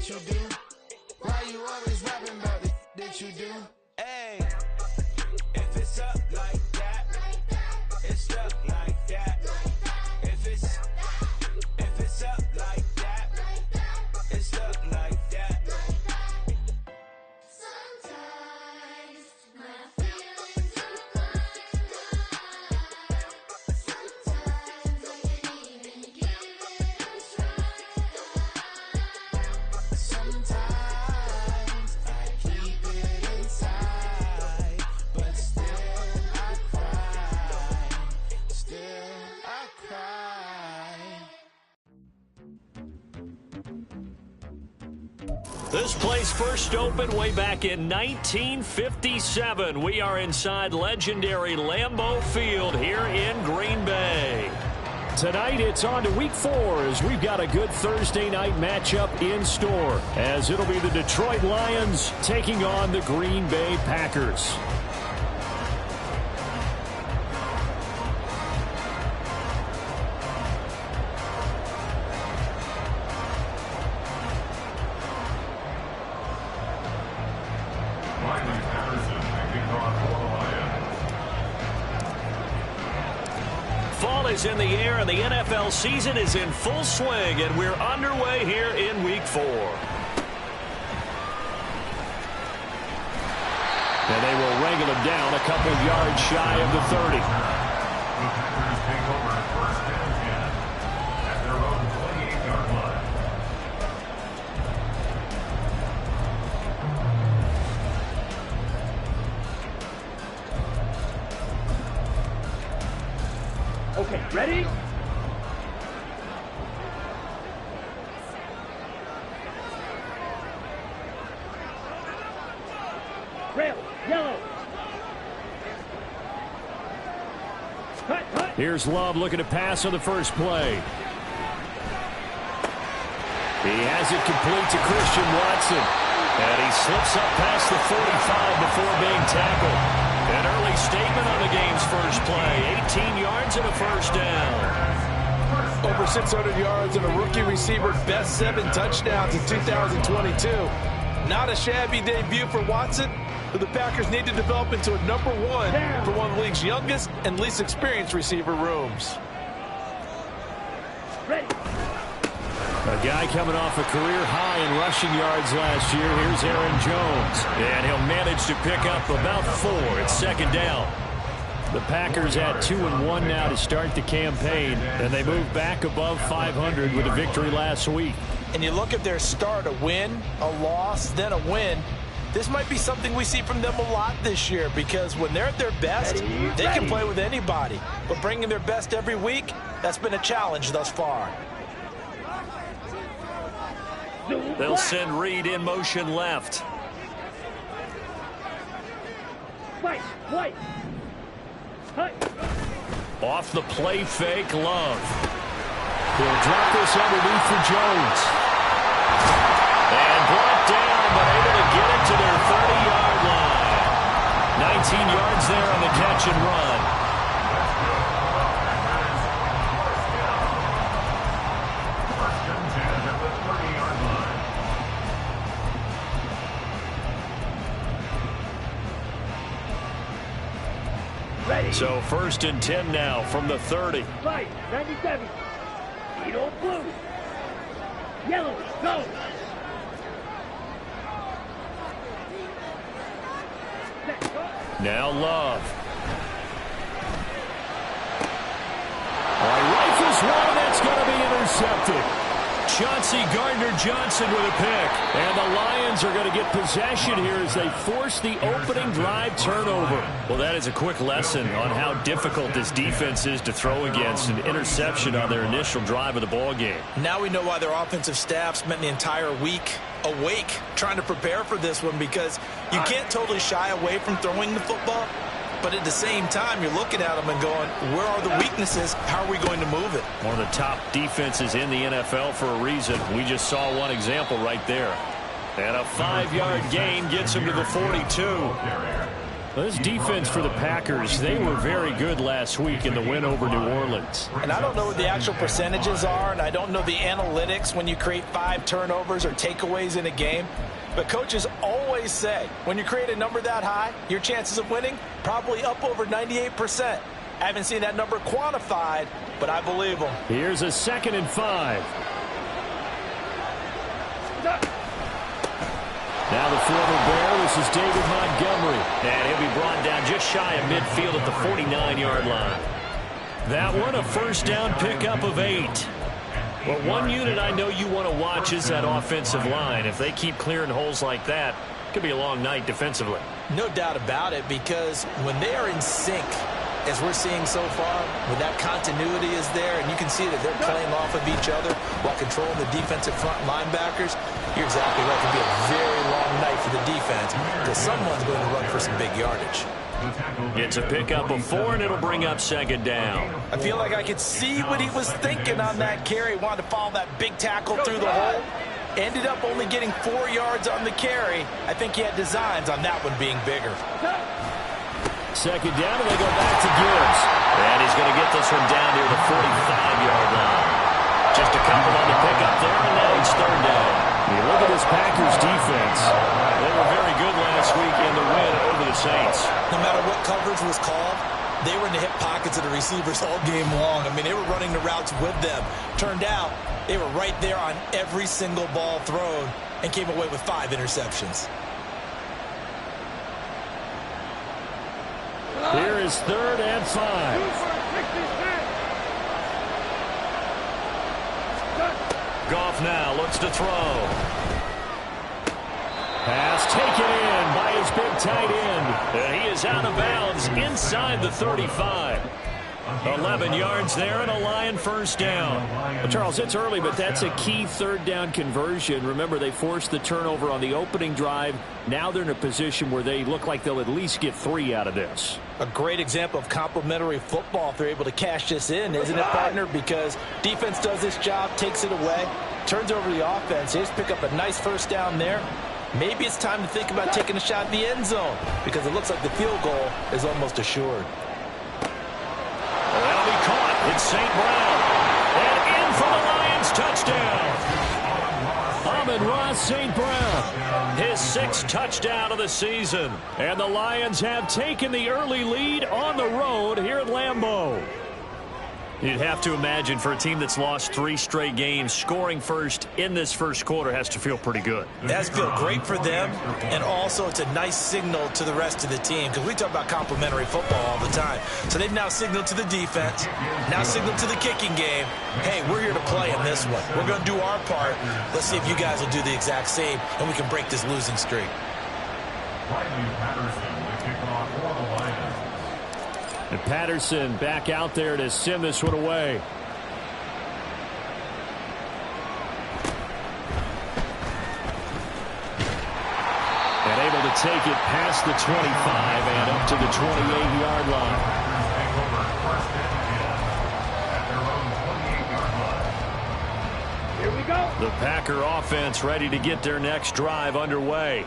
that you do? Why you always rapping about the that you do? Hey, if it's up like that, it's up like that. If it's up like that, it's up like that. Sometimes my feelings are blind. Sometimes I can't even give it a try. Sometimes I keep it inside, but still I cry. Still I cry. This place first opened way back in 1957. We are inside legendary Lambeau Field here in Green Bay. Tonight, it's on to Week 4 as we've got a good Thursday night matchup in store, as it'll be the Detroit Lions taking on the Green Bay Packers. Fall is in the air and the NFL season is in full swing, and we're underway here in Week 4. And they will wrangle him down a couple yards shy of the 30. The Packers take over first and 10 at their own 28-yard line. Okay, ready? Rail, yellow. Cut, cut. Here's Love looking to pass on the first play. He has it complete to Christian Watson. And he slips up past the 45 before being tackled. An early statement on the game's first play. 18 yards and a first down. Over 600 yards and a rookie receiver best 7 touchdowns in 2022. Not a shabby debut for Watson, who the Packers need to develop into a number 1 for one of the league's youngest and least experienced receiver rooms. Ready. A guy coming off a career high in rushing yards last year. Here's Aaron Jones. And he'll manage to pick up about 4 at second down. The Packers at 2-1 now to start the campaign, and they move back above 500 with a victory last week. And you look at their start, a win, a loss, then a win. This might be something we see from them a lot this year, because when they're at their best, they can play with anybody. But bringing their best every week, that's been a challenge thus far. They'll send Reed in motion left. White, white. Cut. Off the play fake, Love. He'll drop this underneath for Jones. And brought down, but able to get it to their 30-yard line. 19 yards there on the catch and run. Ready. So 1st and 10 now from the 30. Right, 97. Beetle blue. Yellow, go. Now Love. Rifles one, that's going to be intercepted. Chauncey Gardner-Johnson with a pick. And the Lions are going to get possession here as they force the opening drive turnover. Well, that is a quick lesson on how difficult this defense is to throw against. An interception on their initial drive of the ball game. Now we know why their offensive staff spent the entire week awake trying to prepare for this one, because you can't totally shy away from throwing the football. But at the same time, you're looking at them and going, where are the weaknesses? How are we going to move it? One of the top defenses in the NFL for a reason. We just saw one example right there. And a 5-yard gain gets him to the 42. This defense for the Packers, they were very good last week in the win over New Orleans. And I don't know what the actual percentages are, and I don't know the analytics when you create 5 turnovers or takeaways in a game. But coaches always say, when you create a number that high, your chances of winning probably up over 98%. I haven't seen that number quantified, but I believe them. Here's a 2nd and 5. Now the former Bear, this is David Montgomery. And he'll be brought down just shy of midfield at the 49-yard line. That one, a first down pickup of 8. Well, one unit I know you want to watch is that offensive line. If they keep clearing holes like that, it could be a long night defensively. No doubt about it, because when they are in sync, as we're seeing so far, when that continuity is there, and you can see that they're playing off of each other while controlling the defensive front linebackers, you're exactly right. It could be a very long night for the defense because someone's going to run for some big yardage. It's a pickup of 4, and it'll bring up 2nd down. I feel like I could see what he was thinking on that carry. Wanted to follow that big tackle through the hole. Ended up only getting 4 yards on the carry. I think he had designs on that one being bigger. 2nd down, and they go back to Gibbs. And he's going to get this one down near the 45-yard line. Just a couple on the pickup there, and now it's 3rd down. You look at this Packers defense. They were very good last week in the win over the Saints. No matter what coverage was called, they were in the hip pockets of the receivers all game long. I mean, they were running the routes with them. Turned out, they were right there on every single ball thrown and came away with 5 interceptions. Here is 3rd and 5. Goff now looks to throw. Pass taken in by his big tight end. And he is out of bounds inside the 35. 11 yards there and a Lion first down. Well, Charles, it's early, but that's a key 3rd down conversion. Remember, they forced the turnover on the opening drive. Now they're in a position where they look like they'll at least get 3 out of this. A great example of complementary football if they're able to cash this in, isn't it, partner? Because defense does this job, takes it away, turns over the offense. They just pick up a nice first down there. Maybe it's time to think about taking a shot at the end zone because it looks like the field goal is almost assured. That'll be caught. It's St. Brown. And in for the Lions touchdown. Amon-Ra St. Brown. His 6th touchdown of the season. And the Lions have taken the early lead on the road here at Lambeau. You'd have to imagine for a team that's lost 3 straight games, scoring first in this first quarter has to feel pretty good. It has to feel great for them, and also it's a nice signal to the rest of the team because we talk about complementary football all the time. So they've now signaled to the defense, now signaled to the kicking game, hey, we're here to play in this one. We're going to do our part. Let's see if you guys will do the exact same, and we can break this losing streak. And Patterson back out there to send this one away. And able to take it past the 25 and up to the 28-yard line. Here we go. The Packer offense ready to get their next drive underway.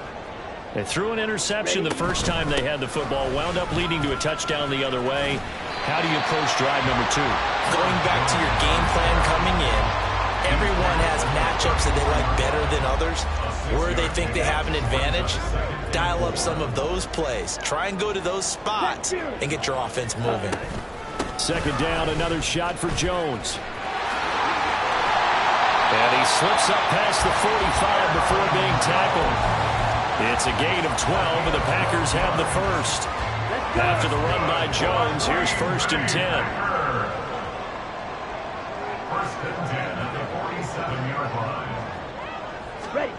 They threw an interception the first time they had the football, wound up leading to a touchdown the other way. How do you approach drive number 2? Going back to your game plan coming in, everyone has matchups that they like better than others. Where they think they have an advantage, dial up some of those plays. Try and go to those spots and get your offense moving. 2nd down, another shot for Jones. And he slips up past the 45 before being tackled. It's a gain of 12, and the Packers have the first. After the run by Jones, here's 1st and 10. 1st and 10 at the 47-yard line. Ready.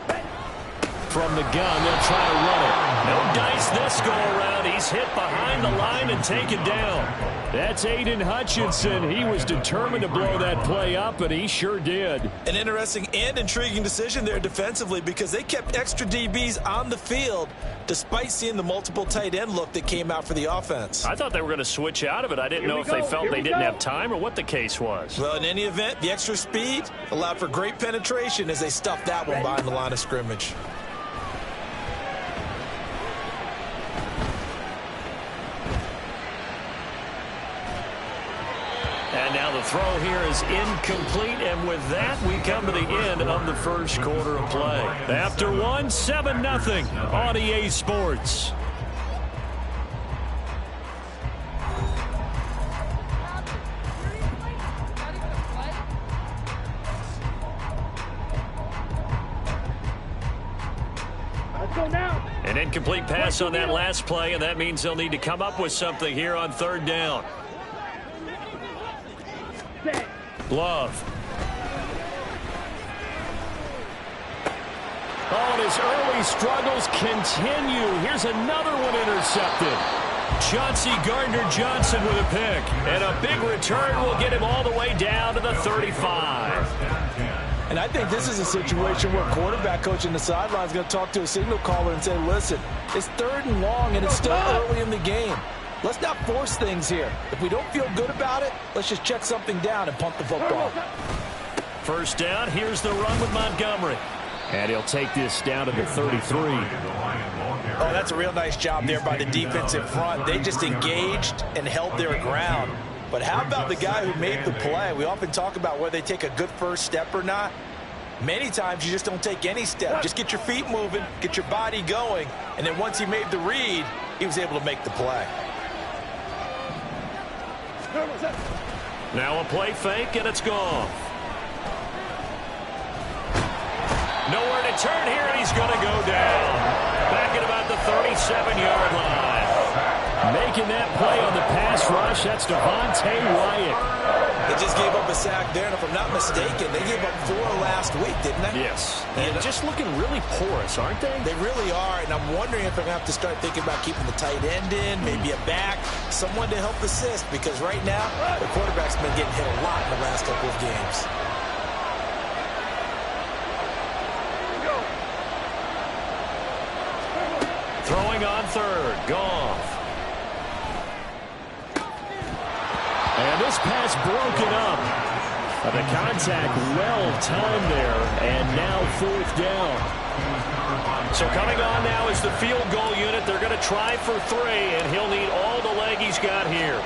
From the gun, they'll try to run it. No dice this go around. He's hit behind the line and taken down. That's Aiden Hutchinson. He was determined to blow that play up, and he sure did. An interesting and intriguing decision there defensively because they kept extra DBs on the field despite seeing the multiple tight end look that came out for the offense. I thought they were going to switch out of it. I didn't know if they felt they didn't have time or what the case was. Well, in any event, the extra speed allowed for great penetration as they stuffed that one behind the line of scrimmage. The throw here is incomplete, and with that, we come to the end of the first quarter of play. After one, 7-0 on EA Sports. Let's go now. An incomplete pass on that last play, and that means they'll need to come up with something here on third down. Set. Love. Oh, and his early struggles continue. Here's another one intercepted. Chauncey Gardner-Johnson with a pick. And a big return will get him all the way down to the 35. And I think this is a situation where quarterback coach in the sideline is going to talk to a signal caller and say, listen, it's 3rd and long, and it's still early in the game. Let's not force things here. If we don't feel good about it, let's just check something down and punt the football. First down, here's the run with Montgomery. And he'll take this down to the 33. Oh, that's a real nice job there by the defensive front. They just engaged and held their ground. But how about the guy who made the play? We often talk about whether they take a good first step or not. Many times you just don't take any step. Just get your feet moving, get your body going, and then once he made the read, he was able to make the play. Now a play fake, and it's gone. Nowhere to turn here, and he's going to go down. Back at about the 37-yard line. Making that play on the pass rush, that's Devontae Wyatt. They just gave up a sack there, and if I'm not mistaken, they gave up 4 last week, didn't they? Yes. And just looking really porous, aren't they? They really are, and I'm wondering if they're going to have to start thinking about keeping the tight end in, maybe a back, someone to help assist, because right now, the quarterback's been getting hit a lot in the last couple of games. Throwing on third, Goff. And this pass broken up. The contact well-timed there, and now 4th down. So coming on now is the field goal unit. They're going to try for 3, and he'll need all the leg he's got here.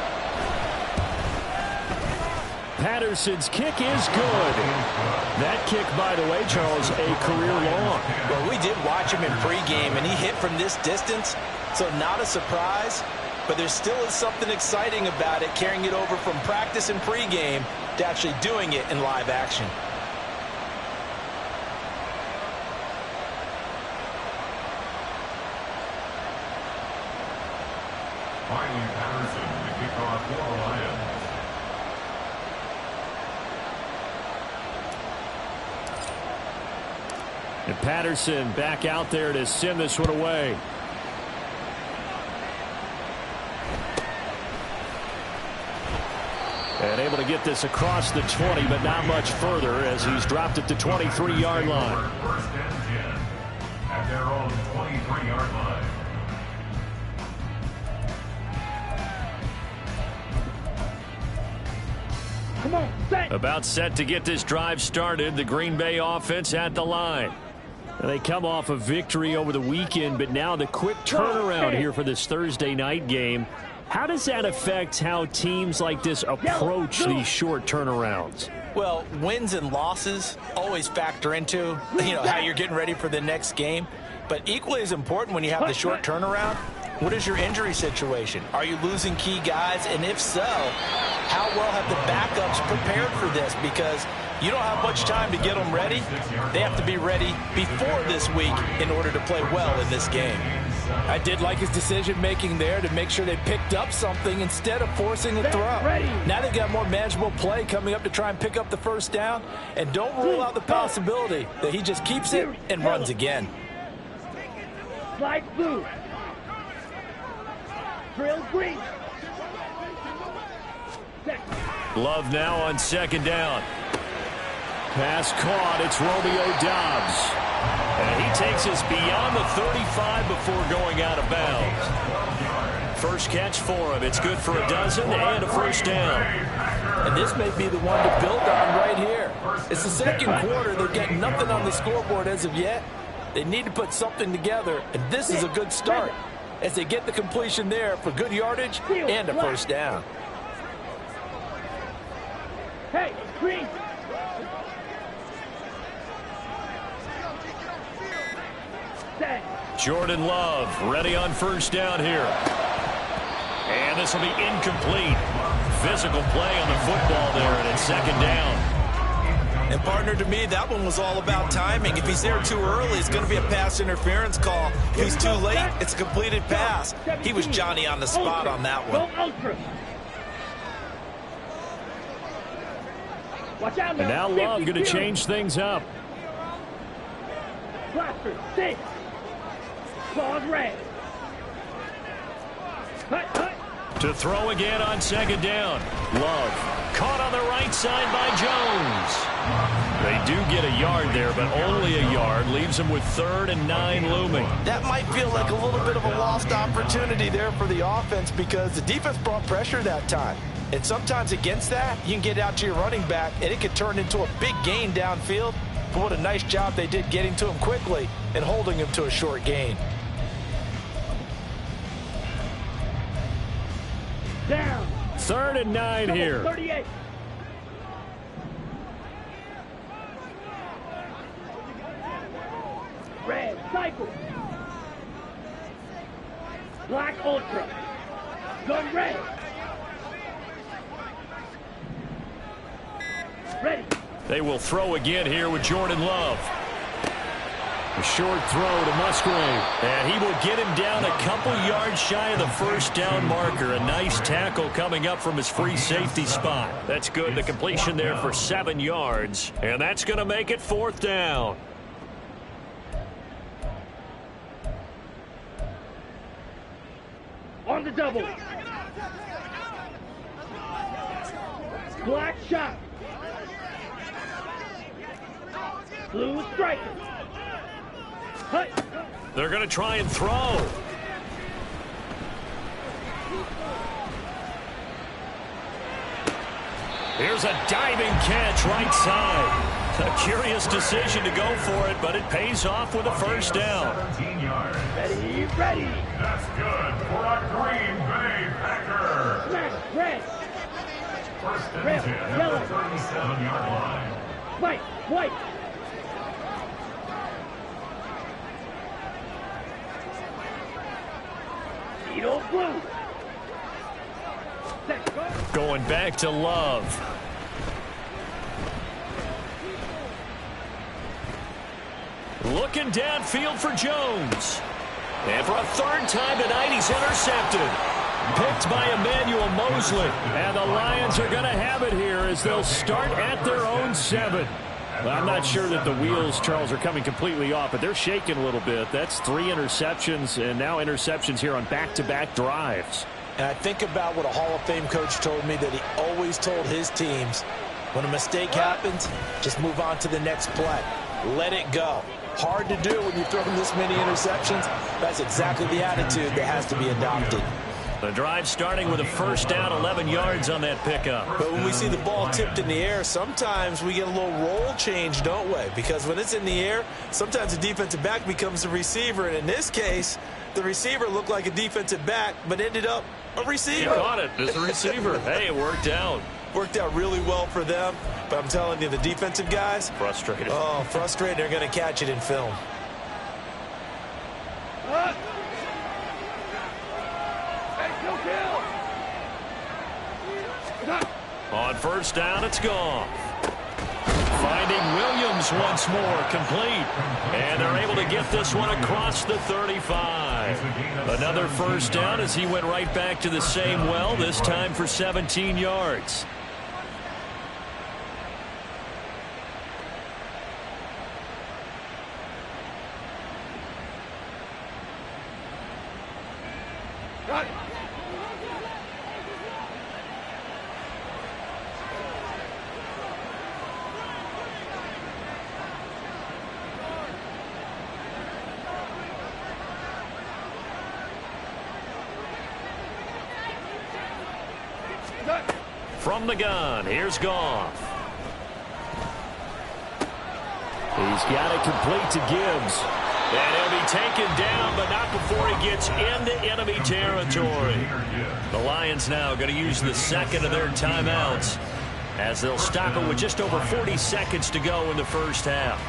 Patterson's kick is good. That kick, by the way, Charles, a career long. Well, we did watch him in pregame, and he hit from this distance, so not a surprise. But there still is something exciting about it, carrying it over from practice and pregame to actually doing it in live action. Finally, Patterson, the kickoff for the Lions. And Patterson back out there to send this one away. And able to get this across the 20, but not much further as he's dropped it to 23-yard line. First and 10 at their own 23-yard line. Come on, set. About set to get this drive started. The Green Bay offense at the line. They come off a victory over the weekend, but now the quick turnaround here for this Thursday night game. How does that affect how teams like this approach these short turnarounds? Well, wins and losses always factor into, how you're getting ready for the next game. But equally as important when you have the short turnaround, what is your injury situation? Are you losing key guys? And if so, how well have the backups prepared for this? Because you don't have much time to get them ready. They have to be ready before this week in order to play well in this game. I did like his decision-making there to make sure they picked up something instead of forcing a throw. Now they've got more manageable play coming up to try and pick up the first down. And don't rule out the possibility that he just keeps it and runs again. Slide blue. Drill green. Set. Love now on second down. Pass caught. It's Romeo Doubs. And he takes us beyond the 35 before going out of bounds. First catch for him. It's good for a dozen and a first down. And this may be the one to build on right here. It's the second quarter. They're getting nothing on the scoreboard as of yet. They need to put something together, and this is a good start as they get the completion there for good yardage and a first down. Hey, green. Set. Jordan Love ready on first down here. And this will be incomplete. Physical play on the football there, and it's second down. And partner, to me, that one was all about timing. If he's there too early, it's going to be a pass interference call. If he's too late, it's a completed pass. He was Johnny on the spot on that one. Go ultra. Watch out And now Love going to change things up. Blaster, 6. Claws red. Hut, hut. To throw again on second down. Love caught on the right side by Jones. They do get a yard there, but only a yard. Leaves them with 3rd and 9 looming. That might feel like a little bit of a lost opportunity there for the offense because the defense brought pressure that time. And sometimes against that, you can get out to your running back, and it could turn into a big gain downfield. But what a nice job they did getting to him quickly and holding him to a short gain. Down. 3rd and 9 here. 38. Red, cycle. Black ultra. Gun red. Ready. They will throw again here with Jordan Love. A short throw to Musgrave. And he will get him down a couple yards shy of the first down marker. A nice tackle coming up from his free safety spot. That's good. The completion there for 7 yards. And that's going to make it 4th down. On the double. Black shot. Blue striker. Hut. They're going to try and throw. Here's a diving catch right side. A curious decision to go for it, but it pays off with a first down. 17 yards. Ready, ready. That's good for a Green Bay Packer. Smash, red. First and Red, 10 at yellow. the 37-yard line. White, white. Needle blue. Set, go. Going back to Love. Looking downfield for Jones. And for a 3rd time tonight, he's intercepted. Picked by Emmanuel Mosley. And the Lions are going to have it here as they'll start at their own 7. Well, I'm not sure that the wheels, Charles, are coming completely off, but they're shaking a little bit. That's 3 interceptions, and now interceptions here on back-to-back drives. And I think about what a Hall of Fame coach told me, that he always told his teams, when a mistake happens, just move on to the next play. Let it go. Hard to do when you've thrown this many interceptions. That's exactly the attitude that has to be adopted. The drive starting with a first down, 11 yards on that pickup. But when we see the ball tipped in the air, sometimes we get a little roll change, don't we? Because when it's in the air, sometimes the defensive back becomes the receiver. And in this case, the receiver looked like a defensive back, but ended up a receiver. He caught it as a receiver. Hey, it worked out. Worked out really well for them. But I'm telling you, the defensive guys, Frustrated. oh, frustrated. They're going to catch it in film. On first down, it's gone. Finding Williams once more, complete. And they're able to get this one across the 35. Another first down as he went right back to the same well, this time for 17 yards. From the gun, here's Goff. He's got it complete to Gibbs. And he'll be taken down, but not before he gets into enemy territory. The Lions now going to use the second of their timeouts. as they'll stop it with just over 40 seconds to go in the first half.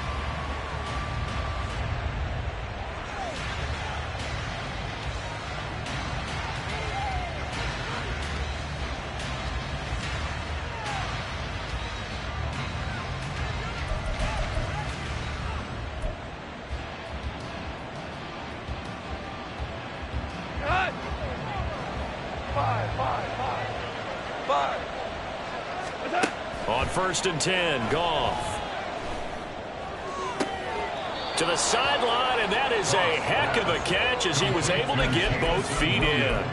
On 1st and 10, Goff. To the sideline, and that is a heck of a catch as he was able to get both feet in.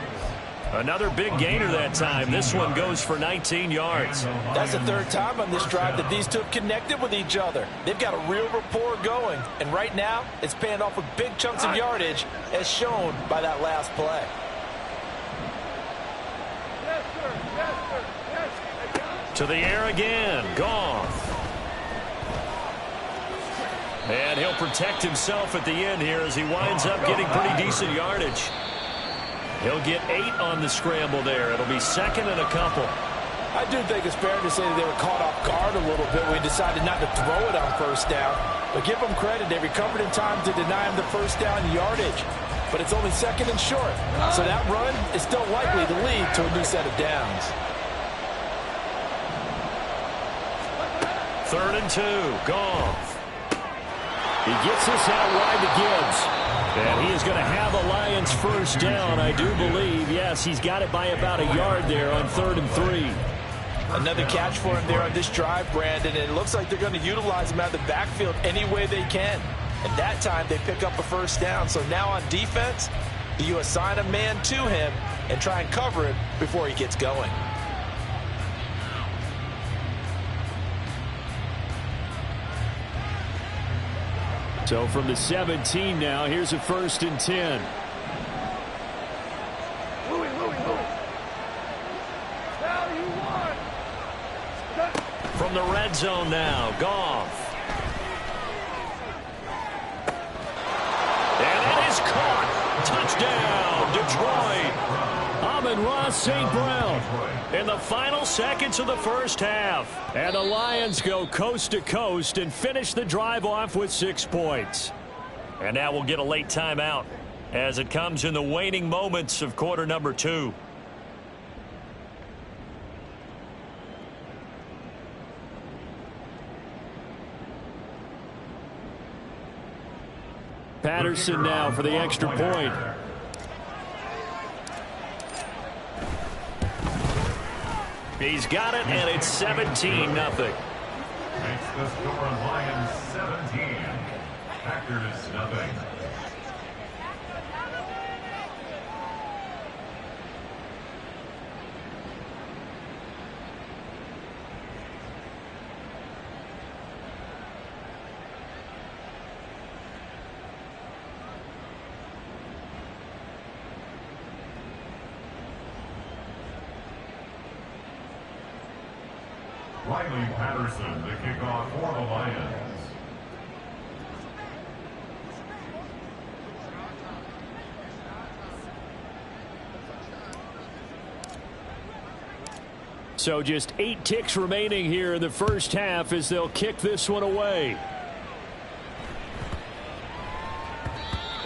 Another big gainer that time. This one goes for 19 yards. That's the third time on this drive that these two have connected with each other. They've got a real rapport going, and right now it's paying off with big chunks of yardage as shown by that last play. To the air again, Goff. And he'll protect himself at the end here as he winds up getting pretty decent yardage. He'll get 8 on the scramble there. It'll be 2nd and a couple. I do think it's fair to say that they were caught off guard a little bit when he decided not to throw it on 1st down. But give them credit, they recovered in time to deny him the 1st down yardage. But it's only 2nd and short. So that run is still likely to lead to a new set of downs. 3rd and 2, Goff. He gets this out wide to Gibbs. And he is going to have a Lions 1st down, I do believe. Yes, he's got it by about a yard there on 3rd and 3. Another catch for him there on this drive, Brandon. And it looks like they're going to utilize him out of the backfield any way they can. And that time they pick up a 1st down. So now on defense, do you assign a man to him and try and cover him before he gets going? So from the 17 now, here's a 1st and 10. From the red zone now, Goff. And it is caught. Touchdown, Detroit. Amon-Ra St. Brown in the final seconds of the first half. And the Lions go coast to coast and finish the drive off with 6 points. And now we'll get a late timeout as it comes in the waning moments of quarter number 2. Patterson now for the extra point. He's got it, and it's 17-0. Makes the score Lions 17. Packers nothing. Riley Patterson to kick off for the Lions. So just 8 ticks remaining here in the first half as they'll kick this one away.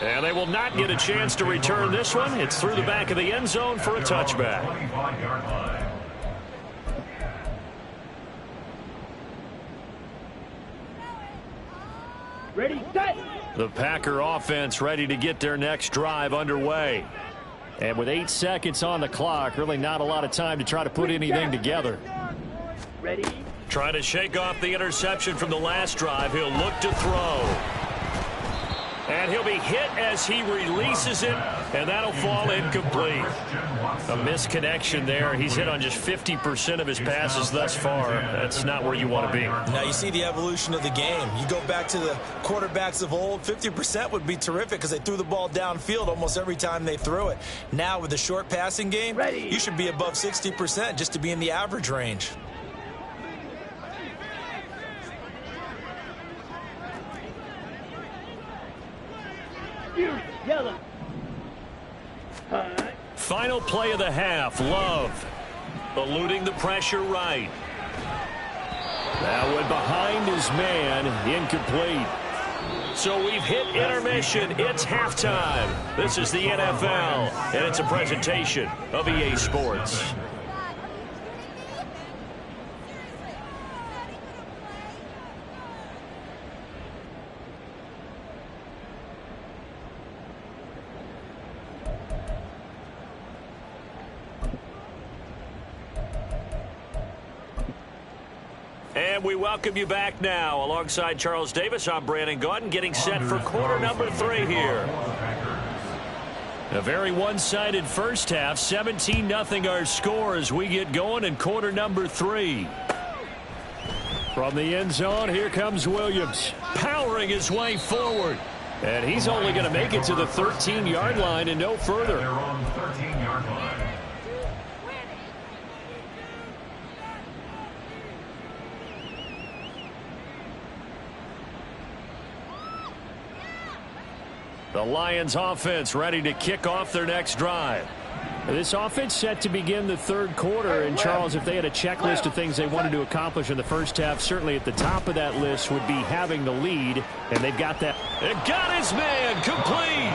And they will not get a chance to return this one. It's through the back of the end zone for a touchback. 25-yard line. Ready, set. The Packer offense ready to get their next drive underway. And with 8 seconds on the clock, really not a lot of time to try to put anything together. Ready. Trying to shake off the interception from the last drive. He'll look to throw. And he'll be hit as he releases it, and that'll fall incomplete. A misconnection there. He's hit on just 50% of his passes thus far. That's not where you want to be. Now you see the evolution of the game. You go back to the quarterbacks of old, 50% would be terrific because they threw the ball downfield almost every time they threw it. Now with the short passing game, you should be above 60% just to be in the average range. Yellow. Final play of the half. Love eluding the pressure right. That one behind his man, incomplete. So we've hit intermission. It's halftime. This is the NFL, and it's a presentation of EA Sports. And we welcome you back now. Alongside Charles Davis, I'm Brandon Gaudin, getting set for quarter number 3 here. A very one-sided first half. 17-0 our score as we get going in quarter number 3. From the end zone, here comes Williams, powering his way forward. And he's only going to make it to the 13-yard line and no further. They're on the 13-yard line. The Lions offense ready to kick off their next drive. This offense set to begin the third quarter. And, Charles, if they had a checklist of things they wanted to accomplish in the first half, certainly at the top of that list would be having the lead. And they've got that. It got his man complete.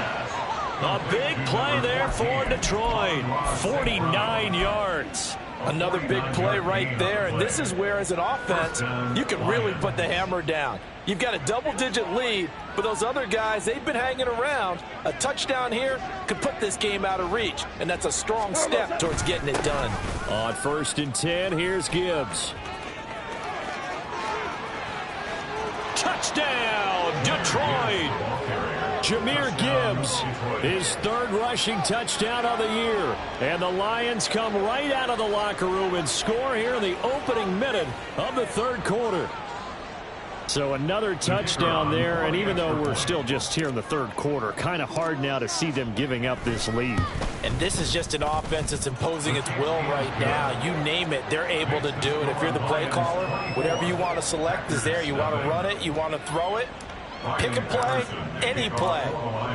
A big play there for Detroit. 49 yards. Another big play right there, and this is where, as an offense, you can really put the hammer down. You've got a double-digit lead, but those other guys, they've been hanging around. A touchdown here could put this game out of reach, and that's a strong step towards getting it done. On 1st and 10, here's Gibbs. Touchdown, Detroit! Jahmyr Gibbs, his 3rd rushing touchdown of the year. And the Lions come right out of the locker room and score here in the opening minute of the 3rd quarter. So another touchdown there, and even though we're still just here in the 3rd quarter, kind of hard now to see them giving up this lead. And this is just an offense that's imposing its will right now. You name it, they're able to do it. If you're the play caller, whatever you want to select is there. You want to run it, you want to throw it. Pick a play, any play.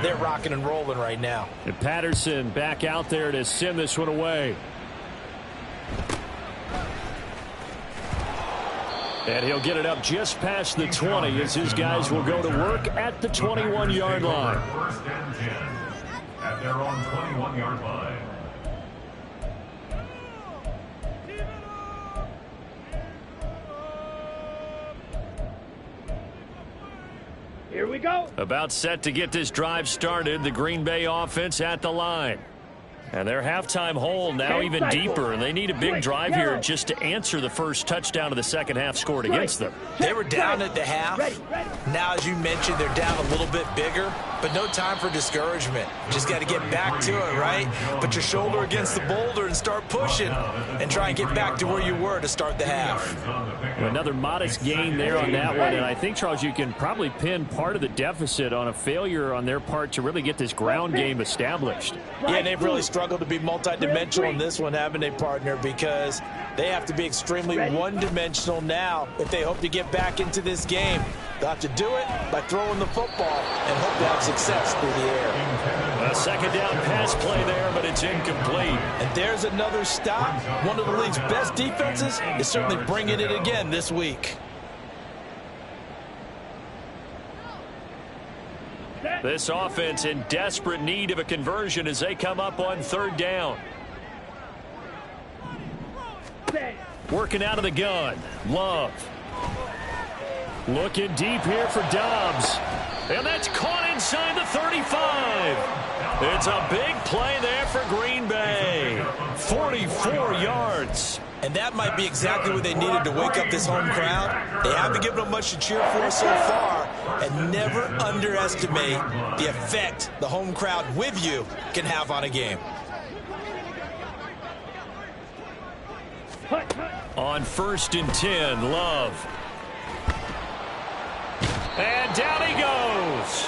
They're rocking and rolling right now. And Patterson back out there to send this one away. And he'll get it up just past the 20 as his guys will go to work at the 21-yard line. 1st and 10 at their own 21-yard line. Here we go. About set to get this drive started, the Green Bay offense at the line. And their halftime hole now even deeper, and they need a big drive here just to answer the first touchdown of the second half scored against them. They were down at the half. Now, as you mentioned, they're down a little bit bigger, but no time for discouragement. Just got to get back to it, right? Put your shoulder against the boulder and start pushing and try and get back to where you were to start the half. Another modest gain there on that one, and I think, Charles, you can probably pin part of the deficit on a failure on their part to really get this ground game established. Yeah, and they've really struggled to be multidimensional in this one, haven't they, partner? Because they have to be extremely one-dimensional now if they hope to get back into this game. They'll have to do it by throwing the football and hope to have success through the air. A second down pass play there, but it's incomplete. And there's another stop. One of the league's best defenses is certainly bringing it again this week. This offense in desperate need of a conversion as they come up on 3rd down. Working out of the gun. Love. Looking deep here for Dobbs. And that's caught inside the 35. It's a big play there for Green Bay. 44 yards. And that might be exactly what they needed to wake up this home crowd. They haven't given them much to cheer for so far. And never underestimate the effect the home crowd with you can have on a game. On 1st and 10, Love. And down he goes.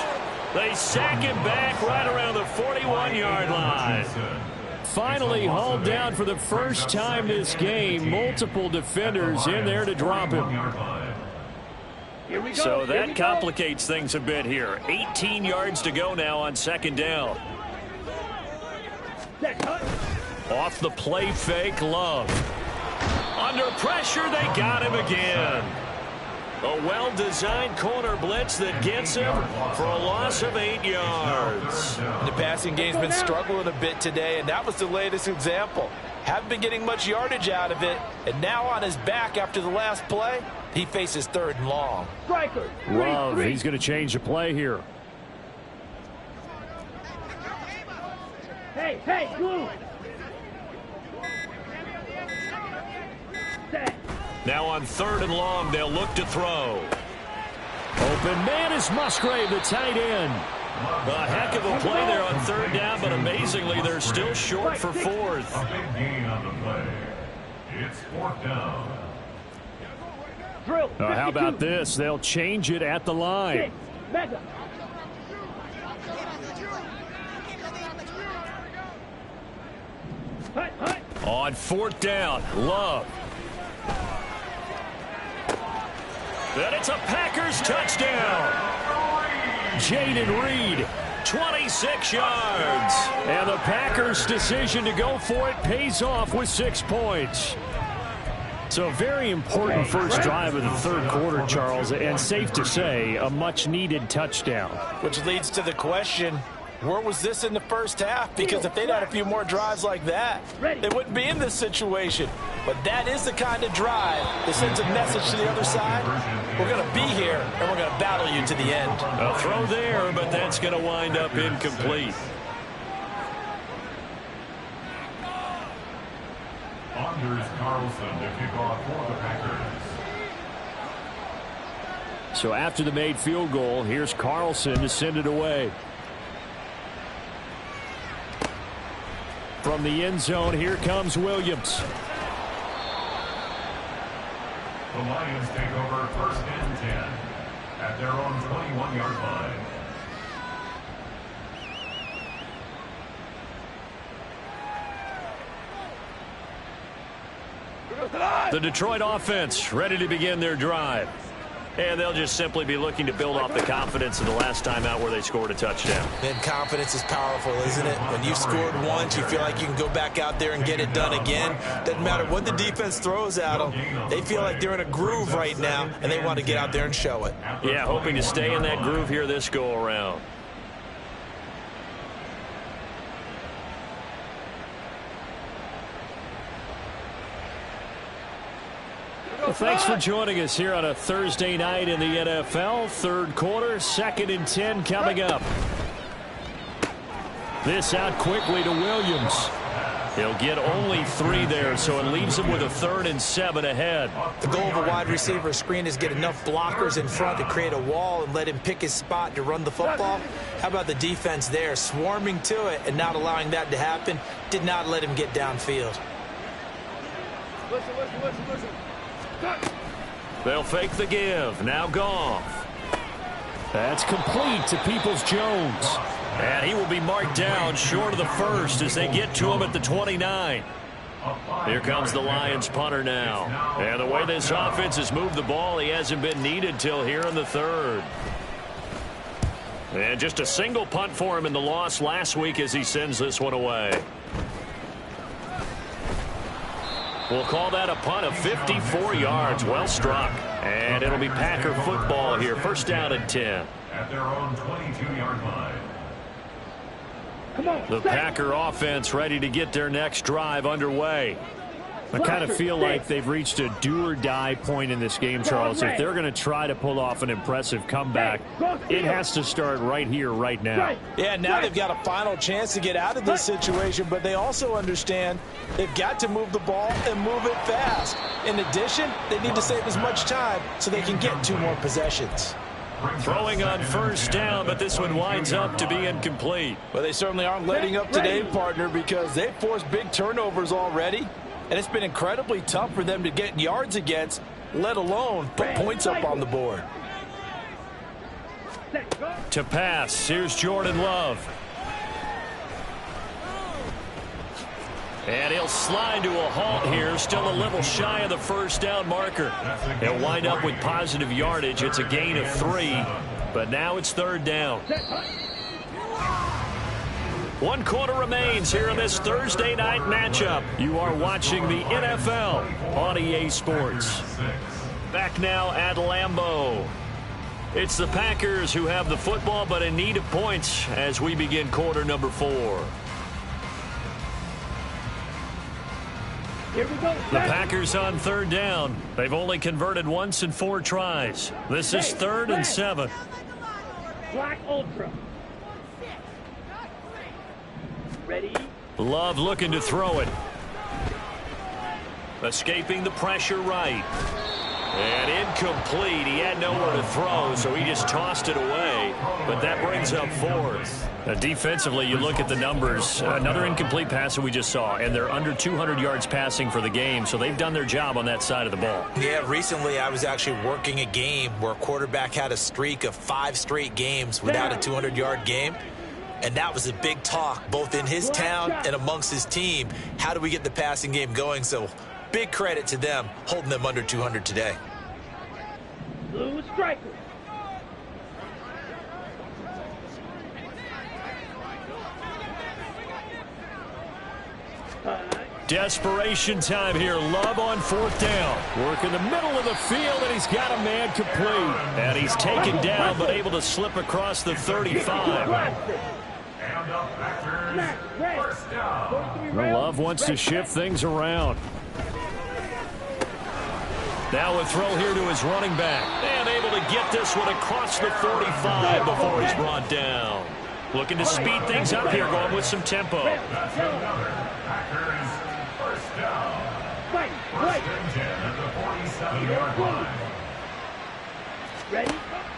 They sack him back right around the 41-yard line. Finally hauled down for the first time this game. Multiple defenders in there to drop him. Here we go. So that complicates things a bit here. 18 yards to go now on 2nd down. Off the play fake, Love. Under pressure, they got him again. A well-designed corner blitz that gets him for a loss of 8 yards. The passing game's been struggling a bit today, and that was the latest example. Haven't been getting much yardage out of it, and now on his back after the last play, he faces 3rd and long. Striker. Love, he's going to change the play here. Hey, glue. Now on 3rd and long, they'll look to throw. Open man is Musgrave, the tight end. A heck of a play there on 3rd down, but amazingly, they're still short for 4th. A big gain on the play. It's 4th down. Drill. How about this? They'll change it at the line. Mega. On 4th down, Love. And it's a Packers touchdown. Jaden Reed, 26 yards. and the Packers' decision to go for it pays off with 6 points. So a very important first drive of the 3rd quarter, Charles, and safe to say, a much-needed touchdown. Which leads to the question, where was this in the first half? Because if they'd had a few more drives like that, they wouldn't be in this situation. But that is the kind of drive that sends a message to the other side. We're going to be here, and we're going to battle you to the end. A throw there, but that's going to wind up incomplete. Anders Carlson to kick off for the Packers. So after the made field goal, here's Carlson to send it away. From the end zone, here comes Williams. The Lions take over 1st and 10 at their own 21-yard line. The Detroit offense ready to begin their drive. And they'll just simply be looking to build off the confidence of the last time out where they scored a touchdown. And confidence is powerful, isn't it? When you've scored once, you feel like you can go back out there and get it done again. Doesn't matter what the defense throws at them. They feel like they're in a groove right now, and they want to get out there and show it. Yeah, hoping to stay in that groove here this go-around. Well, thanks for joining us here on a Thursday night in the NFL. 3rd quarter, 2nd and 10 coming up. This out quickly to Williams. He'll get only 3 there, so it leaves him with a 3rd and 7 ahead. The goal of a wide receiver screen is get enough blockers in front to create a wall and let him pick his spot to run the football. How about the defense there, swarming to it and not allowing that to happen? Did not let him get downfield. Listen. They'll fake the give. Now Goff. That's complete to Peoples-Jones. And he will be marked down short of the 1st as they get to him at the 29. Here comes the Lions punter now. And the way this offense has moved the ball, he hasn't been needed till here in the 3rd. And just a single punt for him in the loss last week as he sends this one away. We'll call that a punt of 54 yards. Well struck. And it'll be Packer football here. 1st down and 10. At their own 22-yard line. The Packer offense ready to get their next drive underway. I kind of feel like they've reached a do-or-die point in this game, Charles. If they're going to try to pull off an impressive comeback, it has to start right here, right now. Yeah, now they've got a final chance to get out of this situation, but they also understand they've got to move the ball and move it fast. In addition, they need to save as much time so they can get 2 more possessions. Throwing on 1st down, but this one winds up to be incomplete. Well, they certainly aren't letting up today, partner, because they've forced big turnovers already. And it's been incredibly tough for them to get yards against, let alone put points up on the board. To pass, here's Jordan Love. And he'll slide to a halt here, still a little shy of the 1st down marker. He'll wind up with positive yardage. It's a gain of 3, but now it's 3rd down. 1 quarter remains here in this Thursday night matchup. You are watching the NFL on EA Sports. Back now at Lambeau. It's the Packers who have the football, but in need of points as we begin quarter number 4. Here we go. The Packers on third down. They've only converted once in 4 tries. This is 3rd and 7. Black Ultra. Ready? Love looking to throw it. Escaping the pressure right. And incomplete. He had nowhere to throw, so he just tossed it away. But that brings up 4th. Defensively, you look at the numbers. Another incomplete pass that we just saw, and they're under 200 yards passing for the game, so they've done their job on that side of the ball. Yeah, recently I was actually working a game where a quarterback had a streak of 5 straight games without a 200-yard game. And that was a big talk, both in his town and amongst his team. How do we get the passing game going? So big credit to them, holding them under 200 today. Blue striker. Desperation time here. Love on 4th down. Work in the middle of the field, and he's got a man complete. And he's taken down, but able to slip across the 35. Love wants to shift things around. Now a throw here to his running back. And able to get this one across the 45 before he's brought down. Looking to speed things up here, going with some tempo.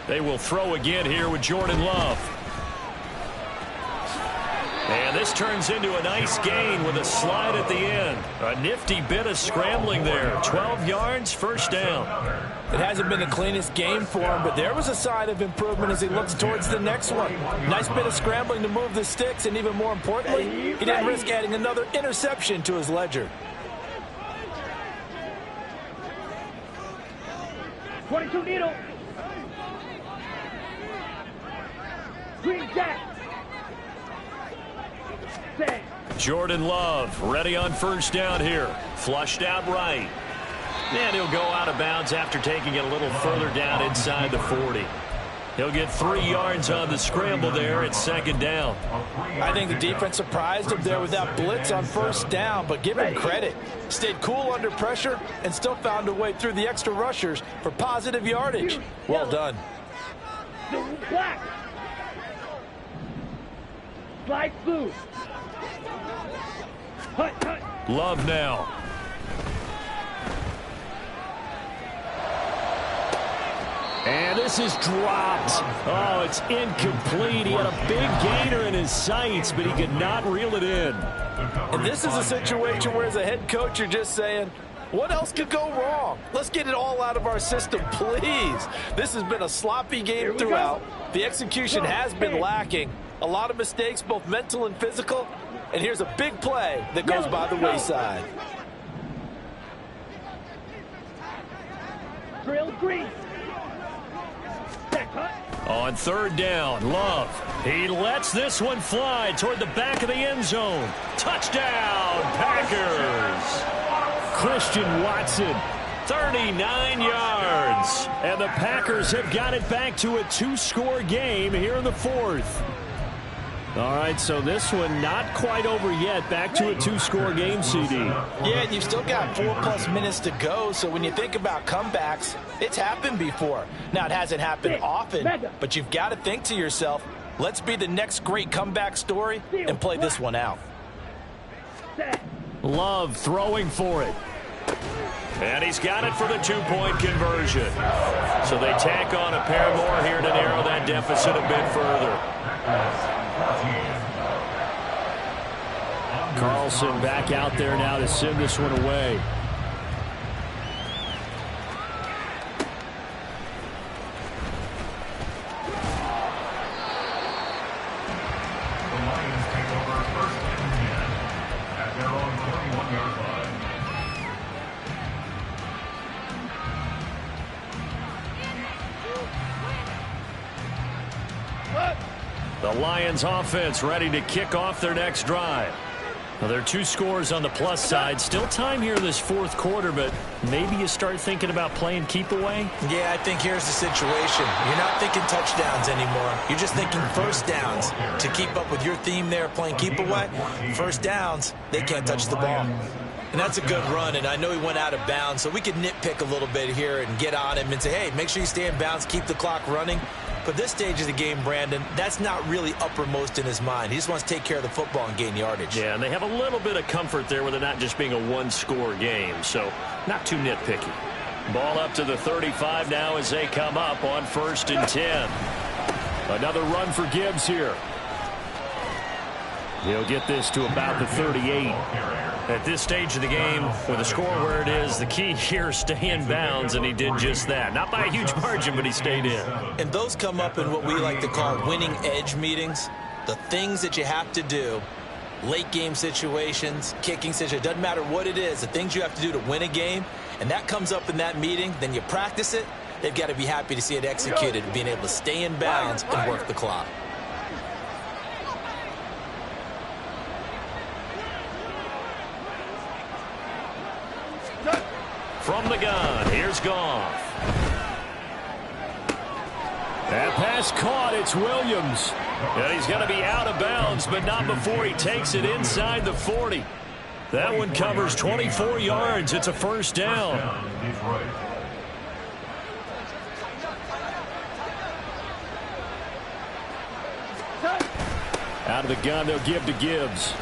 They will throw again here with Jordan Love. And this turns into a nice gain with a slide at the end. A nifty bit of scrambling there. 12 yards, 1st down. It hasn't been the cleanest game for him, but there was a sign of improvement as he looks towards the next one. Nice bit of scrambling to move the sticks, and even more importantly, he didn't risk adding another interception to his ledger. 22 needle. Green jack. Jordan Love ready on 1st down here. Flushed out right. And he'll go out of bounds after taking it a little further down inside the 40. He'll get 3 yards on the scramble there at 2nd down. I think the defense surprised him there with that blitz on 1st down, but give him credit. Stayed cool under pressure and still found a way through the extra rushers for positive yardage. Well done. Black. Light blue. Love now. And this is dropped. Oh, it's incomplete. He had a big gainer in his sights, but he could not reel it in. And this is a situation where as a head coach, you're just saying, what else could go wrong? Let's get it all out of our system, please. This has been a sloppy game throughout. The execution has been lacking. A lot of mistakes, both mental and physical. And here's a big play that goes by the wayside. Drill green. On 3rd down, Love. He lets this one fly toward the back of the end zone. Touchdown, Packers. Christian Watson, 39 yards. And the Packers have got it back to a 2-score game here in the 4th. All right, so this one not quite over yet. Back to a 2-score game, CD. Yeah, and you've still got 4+ minutes to go, so when you think about comebacks, it's happened before. Now, it hasn't happened often, but you've got to think to yourself, let's be the next great comeback story and play this one out. Love throwing for it. And he's got it for the 2-point conversion. So they tack on a pair more here to narrow that deficit a bit further. Carlson back out there now to send this one away. The Lions take over 1st and 10 at their own 21-yard line. The Lions offense ready to kick off their next drive. Well, there are 2 scores on the plus side. Still time here in this fourth quarter, but maybe you start thinking about playing keep away? Yeah, I think here's the situation. You're not thinking touchdowns anymore. You're just thinking first downs. To keep up with your theme there, playing keep away, first downs, they can't touch the ball. And that's a good run, and I know he went out of bounds, so we could nitpick a little bit here and get on him and say, hey, make sure you stay in bounds, keep the clock running. But this stage of the game, Brandon, that's not really uppermost in his mind. He just wants to take care of the football and gain yardage. Yeah, and they have a little bit of comfort there with it not just being a one-score game, so not too nitpicky. Ball up to the 35 now as they come up on 1st and 10. Another run for Gibbs here. He'll get this to about the 38. At this stage of the game, with the score where it is, the key here is stay in bounds, and he did just that. Not by a huge margin, but he stayed in. And those come up in what we like to call winning edge meetings. The things that you have to do, late game situations, kicking situations, doesn't matter what it is, the things you have to do to win a game, and that comes up in that meeting, then you practice it, they've got to be happy to see it executed, being able to stay in bounds and work the clock. From the gun, here's Goff. That pass caught, it's Williams. And he's going to be out of bounds, but not before he takes it inside the 40. That one covers 24 yards. It's a first down. Out of the gun, they'll give to Gibbs.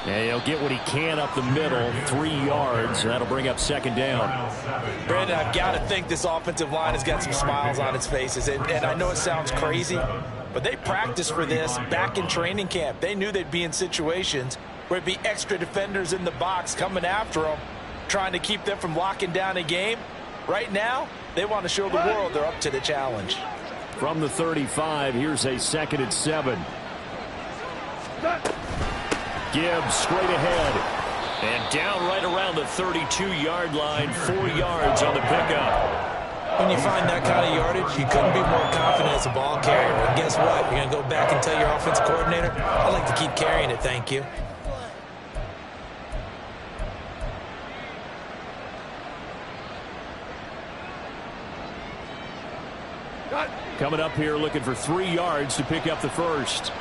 And he'll get what he can up the middle, 3 yards. That'll bring up 2nd down. Brandon, I've got to think this offensive line has got some smiles on its faces. And I know it sounds crazy, but they practiced for this back in training camp. They knew they'd be in situations where it'd be extra defenders in the box coming after them, trying to keep them from locking down a game. Right now, they want to show the world they're up to the challenge. From the 35, here's a 2nd and 7. Gibbs straight ahead. And down right around the 32-yard line, 4 yards on the pickup. When you find that kind of yardage, you couldn't be more confident as a ball carrier. And guess what? You're going to go back and tell your offensive coordinator, I'd like to keep carrying it, thank you. Coming up here looking for 3 yards to pick up the first.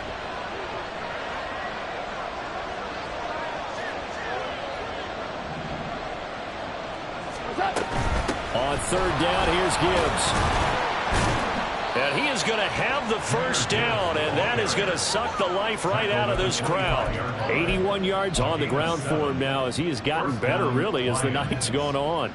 On 3rd down, here's Gibbs. And he is going to have the first down, and that is going to suck the life right out of this crowd. 81 yards on the ground for him now as he has gotten better, really, as the night's gone on.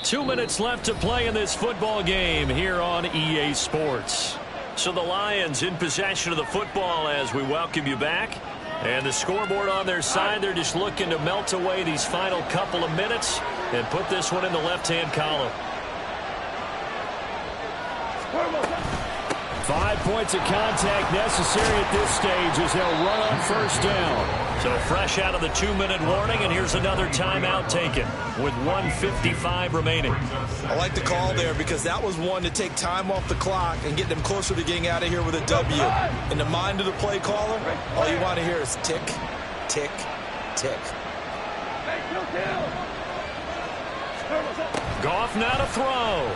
Two minutes left to play in this football game here on EA Sports. So the Lions in possession of the football as we welcome you back. And the scoreboard on their side, they're just looking to melt away these final couple of minutes and put this one in the left-hand column. 5 points of contact necessary at this stage as they'll run on first down. So fresh out of the 2-minute warning, and here's another timeout taken with 1:55 remaining. I like the call there because that was one to take time off the clock and get them closer to getting out of here with a W. In the mind of the play caller, all you want to hear is tick, tick, tick. Goff now to throw.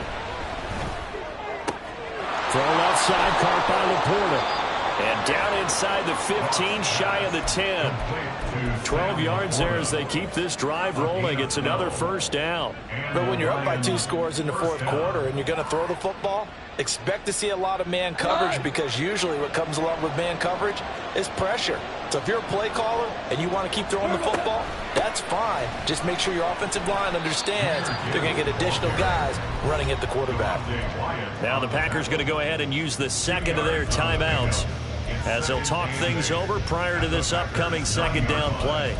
Throw left side, caught by Laporta. And down inside the 15, shy of the 10. 12 yards there as they keep this drive rolling. It's another first down. But when you're up by 2 scores in the fourth quarter and you're going to throw the football, expect to see a lot of man coverage because usually what comes along with man coverage is pressure. So if you're a play caller and you want to keep throwing the football, that's fine. Just make sure your offensive line understands they're going to get additional guys running at the quarterback. Now the Packers going to go ahead and use the second of their timeouts as they'll talk things over prior to this upcoming second down play.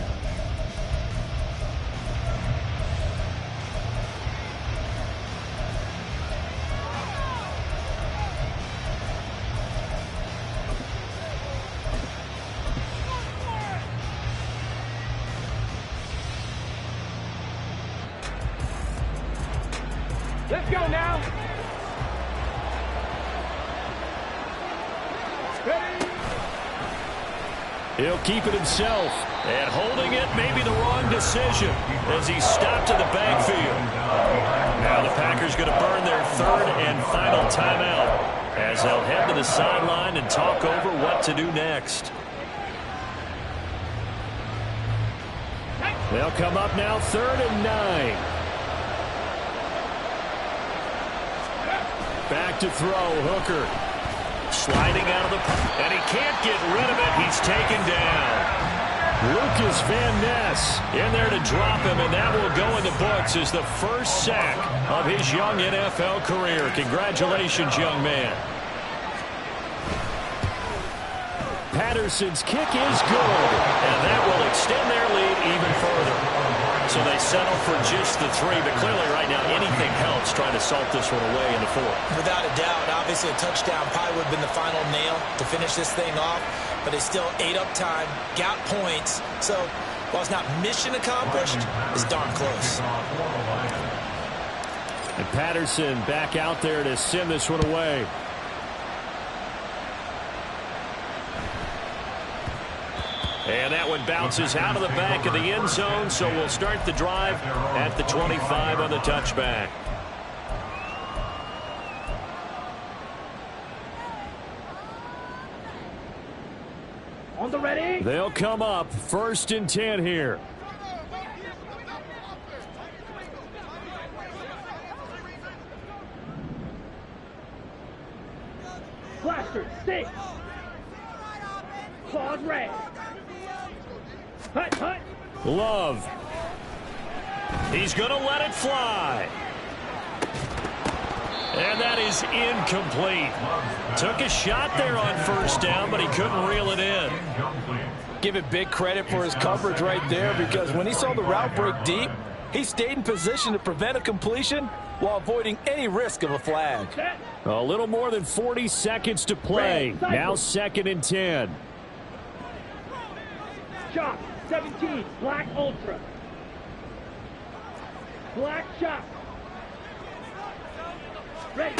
Let's go now. Ready? He'll keep it himself. And holding it may be the wrong decision as he stopped in the backfield. Now the Packers going to burn their third and final timeout as they'll head to the sideline and talk over what to do next. They'll come up now 3rd and 9. Back to throw, Hooker. Sliding out of the and he can't get rid of it. He's taken down. Lucas Van Ness in there to drop him, and that will go in the books as the first sack of his young NFL career. Congratulations, young man. Patterson's kick is good, and that will extend their lead even further. So they settle for just the 3, but clearly right now anything helps trying to salt this one away in the 4th. Without a doubt, obviously a touchdown probably would have been the final nail to finish this thing off, but it's still ate up time, got points. So while it's not mission accomplished, it's darn close. And Patterson back out there to send this one away. And that one bounces out of the back of the end zone, so we'll start the drive at the 25 on the touchback. On the ready. They'll come up 1st and 10 here. Blaster, 6. Claws red. Hut, hut. Love. He's going to let it fly. And that is incomplete. Took a shot there on 1st down, but he couldn't reel it in. Give it big credit for his coverage right there, because when he saw the route break deep, he stayed in position to prevent a completion while avoiding any risk of a flag. A little more than 40 seconds to play. Now 2nd and 10. Shot, 17, black ultra. Black shot. Ready.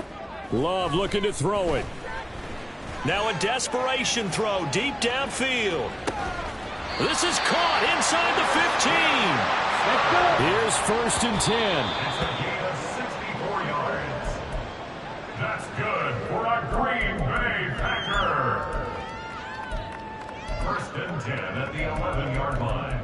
Love looking to throw it. Now a desperation throw deep downfield. This is caught inside the 15. Here's 1st and 10. It's a gain of 64 yards. That's good for a Green Bay Packer. 1st and 10 at the 11-yard line.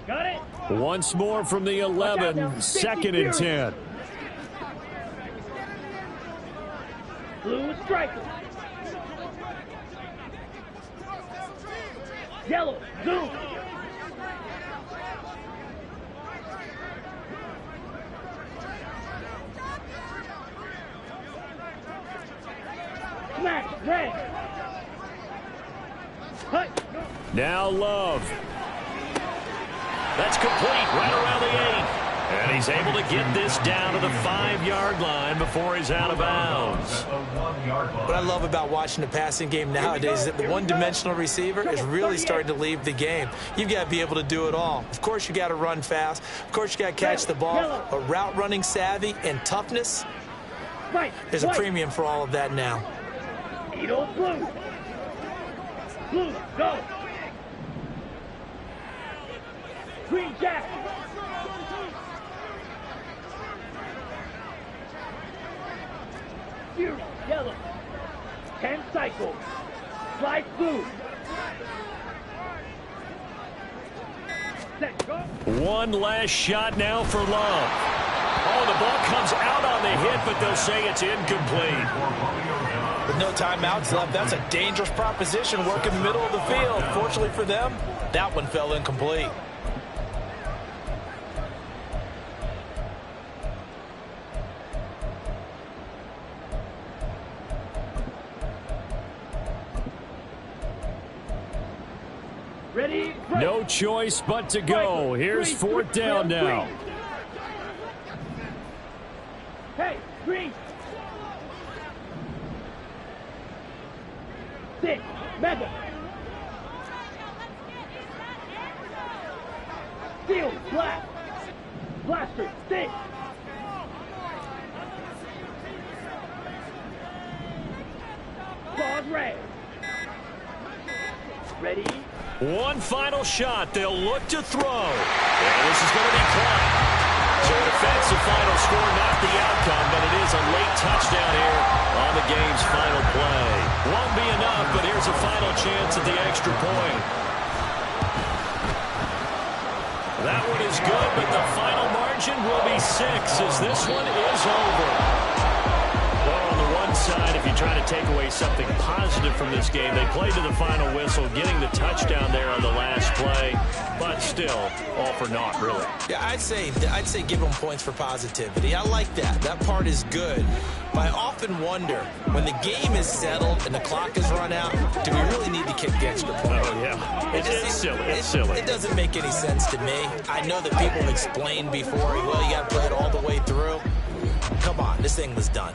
Got it. Once more from the 11, 2nd and 10. Blue striker. Yellow, zoom. Smash, red. Hut. Now Love. That's complete right around the 8. And he's able to get this down to the 5-yard line before he's out of bounds. What I love about watching the passing game nowadays is that the one-dimensional receiver is really starting to leave the game. You've got to be able to do it all. Of course, you got to run fast. Of course, you got to catch the ball. But route running savvy and toughness, there's a premium for all of that now. Edo blue. Blue, go. Green jack. Fury, yellow. 10 cycles. Slide blue. Set, go. One last shot now for Love. Oh, the ball comes out on the hit, but they'll say it's incomplete. With no timeouts left, that's a dangerous proposition working the middle of the field. Fortunately for them, that one fell incomplete. Ready, break. No choice but to go. Here's 4th down now. Hey, green. 6. Mega. Steel. Blast. Blaster. 6. Claws red. Ready? One final shot. They'll look to throw. And this is going to be caught. So it affects the final score, not the outcome, but it is a late touchdown here on the game's final play. Won't be enough, but here's a final chance at the extra point. That one is good, but the final margin will be 6 as this one is over. Well, on the one side, if you try to take away something positive from this game, they played to the final whistle, getting the touchdown there on the last play, but still, all for naught, really. Yeah, I'd say give them points for positivity. I like that. That part is good. But I often wonder, when the game is settled and the clock is run out, do we really need to kick the extra point? Oh, yeah. It's silly. It's silly. It doesn't make any sense to me. I know that people have explained before, well, you got to play it all the way through. Come on, this thing was done.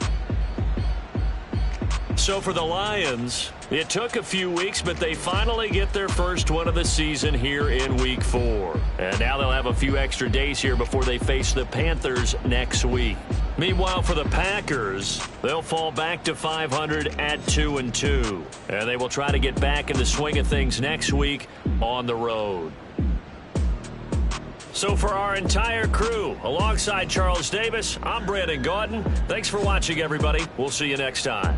So for the Lions, it took a few weeks, but they finally get their first one of the season here in Week 4. And now they'll have a few extra days here before they face the Panthers next week. Meanwhile, for the Packers, they'll fall back to 500 at 2-2. And they will try to get back in the swing of things next week on the road. So for our entire crew, alongside Charles Davis, I'm Brandon Gaudin. Thanks for watching, everybody. We'll see you next time.